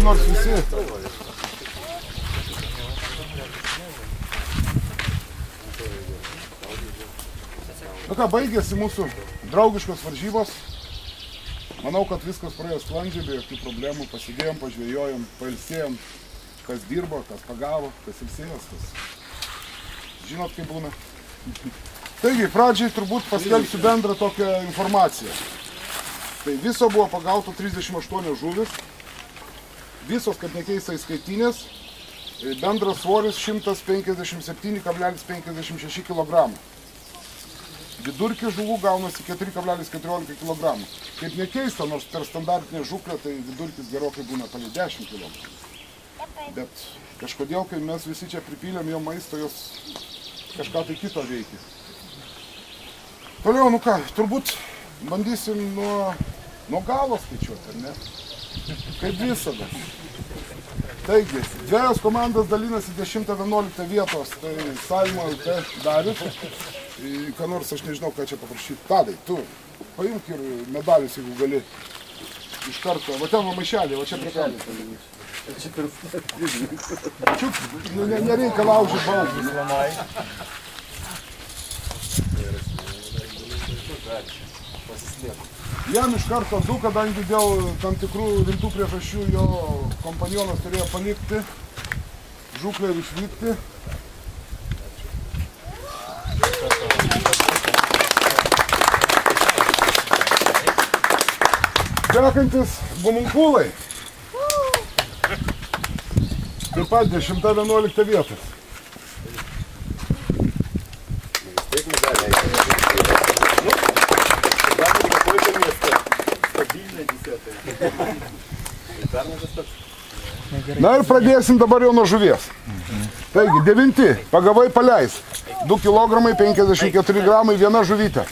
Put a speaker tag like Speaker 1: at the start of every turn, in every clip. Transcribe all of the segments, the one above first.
Speaker 1: nors visi. Nu ką, baigėsi mūsų draugiškos varžybos. Manau, kad viskas praėjo sklandžiai, be jokių problemų. Pasidėjom, pažvėjojom, pailsėjom. Kas dirbo, kas pagavo, kas ilsėjęs, kas... Žinot, kaip būna. Taigi, pradžiai turbūt paskelbsiu bendrą tokią informaciją. Tai viso buvo pagauta 38 žuvis. Visos, kad nekeista, įskaitinės. Bendras svoris 157,56 kg. Vidurkis žuvų gaunasi 4,14 kg. Kaip nekeista, nors per standartinę žuklę, tai vidurkis gerokai būna palei 10 kg. Bet kažkodėl, kai mes visi čia pripylėm jo maisto, jos kažką tai kito veikia. Toliau, nu ką, turbūt bandysim nuo galo skaičiuoti, ar ne? Kaip visada. Taigi, dvejos komandos dalinasi 10-11 vietos, tai Salmo LT Darius. Ką nors, aš nežinau, ką čia paprašyti. Tadai, tu paimk ir medalius, jeigu gali iš karto. Va ten va maišelį, va čia prie kalės. Nereikia laužyti baltus. Jam iš karto du, kadangi dėl tam tikrų rimtų priežasčių jo kompanionas turėjo palikti žuklę ir išvykti. Sekantis Bumunkulai. Taip pat 10-11 vietas. Na ir pradėsim dabar jau nuo žuvies. Taigi, 9. Pagavai paleis. 2 kg 54 gramai viena žuvytė.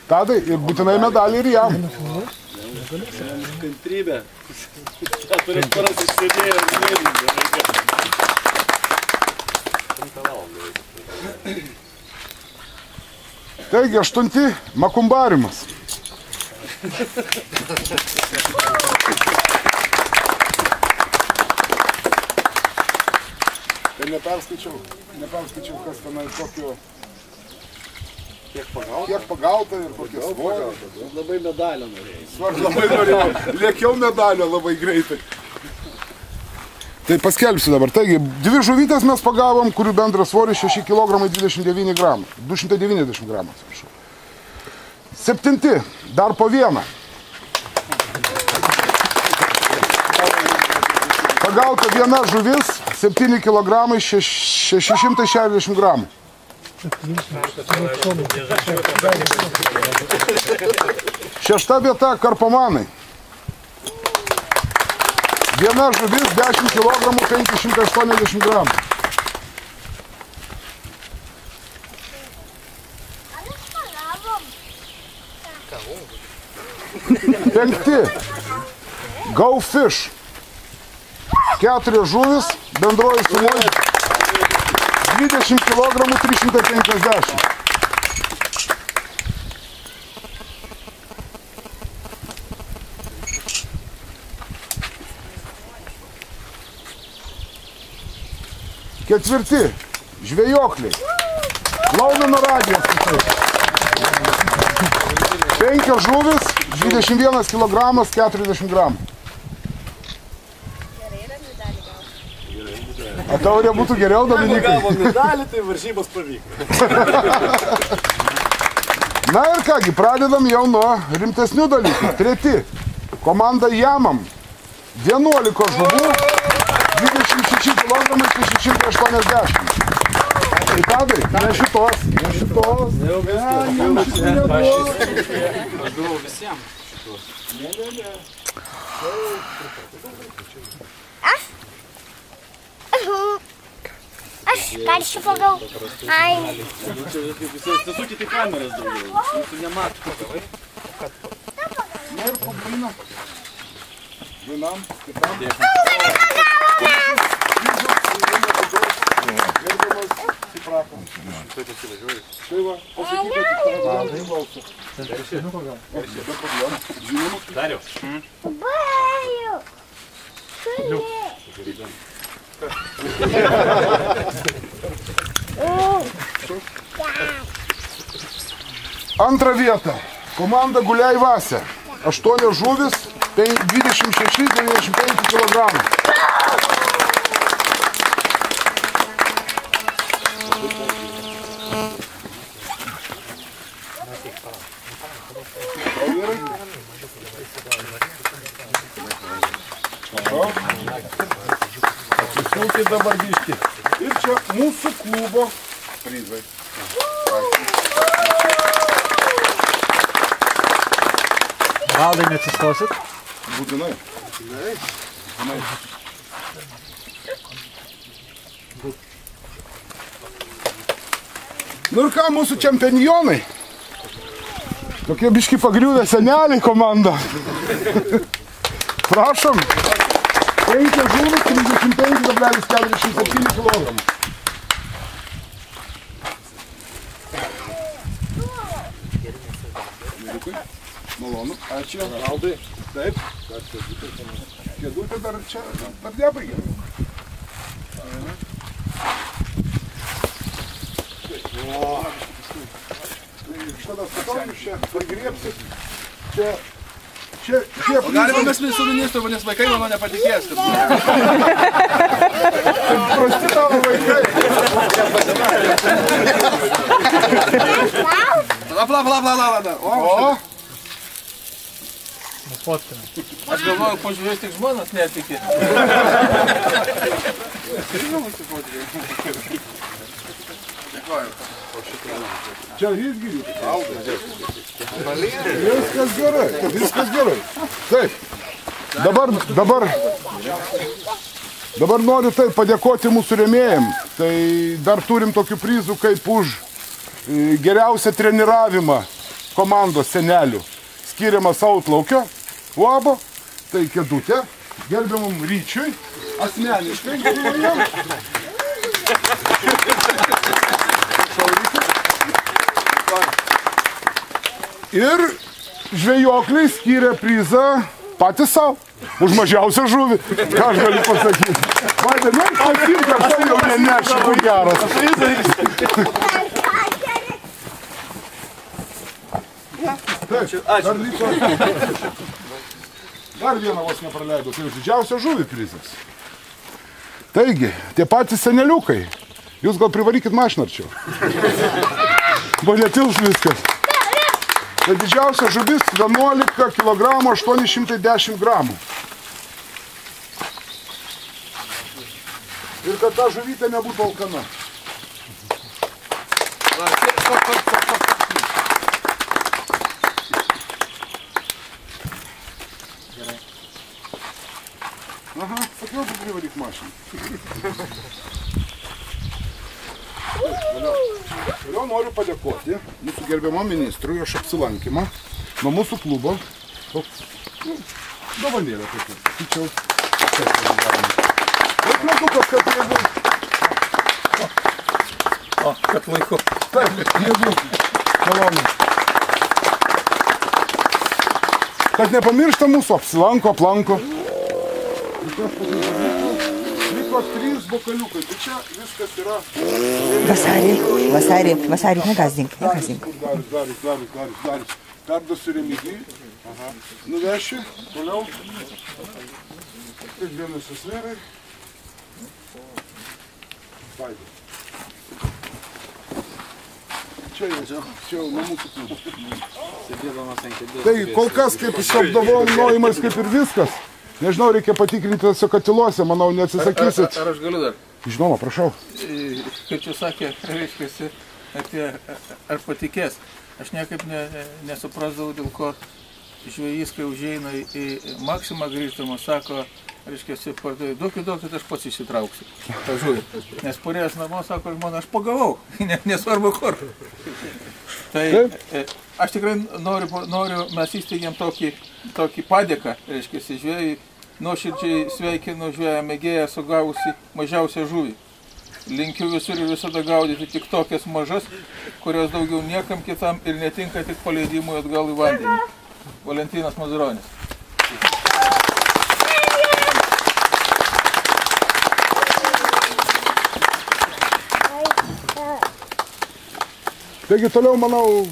Speaker 1: Tadai, ir būtinai medalį ir jam.
Speaker 2: Kantrybė. Keturias paras išsėdėjo.
Speaker 1: Taigi, 8. Makumbariumas. Tai neperskaičiau, kas tenai tokio... Kiek pagauta ir kokie svorio.
Speaker 2: Labai medalio norėjai.
Speaker 1: Labai norėjau. Lėkiau medalio labai greitai. Tai paskelbsiu dabar. Taigi, 2 žuvytės mes pagavom, kurių bendras svoris 6 kg 29 gramų. 290 gramų, atsiprašau. 7. Dar po vieną. Pagauta viena žuvis, 7 kg 660 gramų. 6. vieta karpomanai. Viena žuvis 10 kg 580 gramų. 5. Go Fish. 4 žuvis, bendroji sumoji 20 kg 350. 4. Žvejokliai. Laumino radijas. 5 žuvis, 21 kg 40 gramų. A taurė būtų geriau, Dominikai?
Speaker 2: Jeigu gavo medalį, tai varžybos pavyko.
Speaker 1: Na ir kągi, pradedam jau nuo rimtesnių dalykų. 3. Komanda Jamam. 11 žuvų, 26 kg 680. Tai Tadai, ne šitos.
Speaker 2: Jau viskas. Aš buvau visiems šitos. Ne.
Speaker 3: Aš karšiu pagau. Ai.
Speaker 2: Sasukite kameras daugiau. Jūsų nemato.
Speaker 1: Na ir pabūna. Vienam, kitam. Gerbiamas įpratom. Tai va, pasakykite, kad tave klauso. Be problemų. Žinoma.
Speaker 2: Dariau.
Speaker 3: Baju.
Speaker 1: Antrą vietą. Komanda Guliai Vasė. 8 žuvis, 26-95 kg. Atsisūkit dabar biškį. Ir čia mūsų klubo prizai.
Speaker 4: Valdai neatsistosit?
Speaker 1: Būtinai. Nu ir ką, mūsų čempionai? Tokie biški pagriuvę seneliai komanda. Prašom. 5 žuvis, 35,47 kg. Malonu. Ačiū. Valdai. Taip. Kėdutė dar čia, dar nebaigėm. Štada patogius čia, pagriepsit. Čia,
Speaker 2: O galima mes su ministru, nes vaikai mano nepatikės.
Speaker 1: prasti tavo vaikai.
Speaker 2: Pala.
Speaker 1: O,
Speaker 4: Nufotkinam.
Speaker 2: Aš galvoju, pažiūrės tik žmonas netikė.
Speaker 1: čia visgi. Viskas gerai, viskas gerai. Taip. Dabar noriu taip padėkoti mūsų rėmėjim. Tai dar turim tokių prizų kaip už geriausią treniravimą komandos senelių. Skiriamas Outlaukio uabo, tai kėdutė, gerbiamam Ryčiui, asmeniškai. Ir žvejokliai skyrė prizą patys savo, už mažiausią žuvį. Ką aš galiu pasakyti? Vaidai, nu, patinka, aš tai jau nenešiu, kur geras. Taip, dar liko. Dar vieną vos nepraleidau, tai už didžiausią žuvį prizas. Taigi, tie patys seneliukai, jūs gal privarykit mašiną arčiau. Buvo netils viskas. Tai didžiausia žuvis 11 kg 810 gramų. Ir kad ta žuvytė nebūtų alkana. Aha, sakiau, tu privaryk mašiną. Vėliau noriu padėkoti mūsų gerbiamam ministrui už apsilankymą nuo mūsų klubo. Dovanėlė tokia. Tačiau. Taip, metukas, kad jeigu.
Speaker 2: O, kad laiku.
Speaker 1: Taip, jeigu. Malonu. Kad nepamiršta mūsų, aplanko. Liko 3 bokaliukai, tai čia viskas yra...
Speaker 5: Vasarį, negąsdink.
Speaker 1: Daris. Perduosiu Remigijui. Nuvešiu, toliau. Kaip dėmesio sferai. Vaidai. Čia jau nuo mūsų klubo. Tai kol kas kaip apdovanojimas kaip ir viskas. Nežinau, reikia patikrinti tose katiluose, manau, neatsisakysit.
Speaker 2: Ar aš galiu dar?
Speaker 1: Žinoma, prašau.
Speaker 2: Kaip čia sakė, reiškiasi, apie ar patikės. Aš niekaip nesuprasdavau, dėl ko žvejys, kai užeina į Maksimą grįžtamą, sako, reiškiasi, duokit, aš pats išsitrauksiu tą žuvį. Nes porėjęs namo, sako žmona, aš pagavau, nesvarbu kur. Tai aš tikrai noriu, mes įsteigėm tokį padėką, reiškiasi, žvejai nuoširdžiai sveikinu žvėją mėgėją sugavusi mažiausią žuvį. linkiu visur ir visada gaudyti tik tokias mažas, kurios daugiau niekam kitam ir netinka tik paleidimui atgal į vandenį. Valentinas Mazuronis.
Speaker 1: Taigi toliau, manau,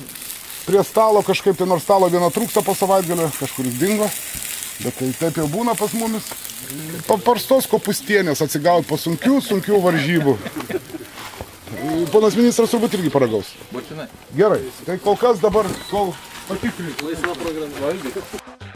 Speaker 1: prie stalo kažkaip, tai nors stalo viena trūksta po savaitgalio, kažkuris dingo, bet tai taip jau būna pas mumis. Paprastos kopustienės atsigauti po sunkių varžybų. Ponas ministras turbūt irgi paragaus.
Speaker 2: Būtinai.
Speaker 1: Gerai, tai kol kas dabar, kol patikrinti.
Speaker 2: Laisva programa. Valgyti.